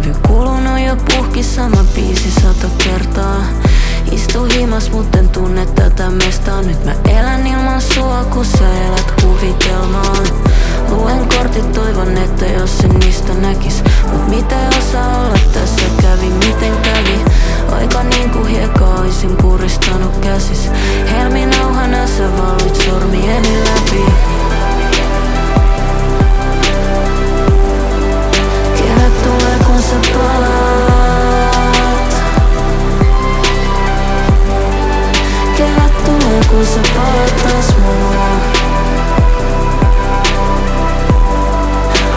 levy kulunut jo puhki sama biisi 100 kertaa. Istu himas, mut en tunne tätä mestaa. Nyt mä elän ilman sua, kun sä elät kuvitelmaan. Luen kortit, toivon, että jos sen niistä näkis. Mut miten osaa olla tässä, kävi miten kävi. Aika niinku hiekkaa oisin puristanut käsis. Helminauhana sä valuit sormieni läpi. Kevät tulee kun sä palaat. Kevät tulee kun sä palaat taas mua.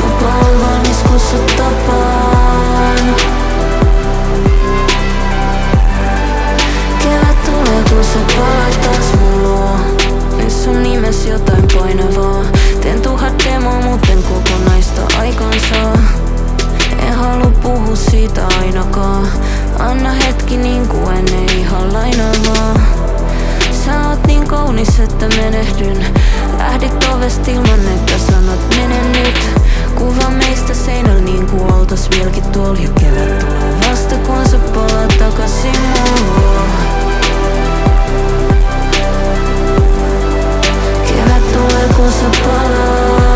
Lupa on valmis kun sä tapaan. Kevät tulee kun sä palaat taas mua. Nyt sun nimes jotain painavaa. Teen 1000 demoa, mut en kokonaista aikansaa. En halua puhua siitä ainakaan. Anna hetki niinku ennen ihan lainavaa. Sä oot niin kaunis, että menehdyn. Lähdit ovesta ilman, että sanot mene nyt. Kuva meistä seinällä niinku oltais vieläkin tuolla. Jo kevät tulee vasta kun sä palaat takasin mulla. Kevät tulee kun sä palaat.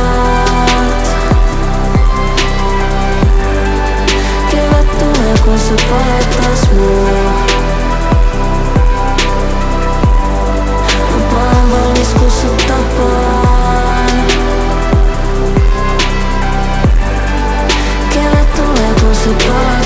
Kevät tulee kun sä palaat taas mua. Lupa on valmis kun sä tapaan. Kevät tulee kun sä palaat.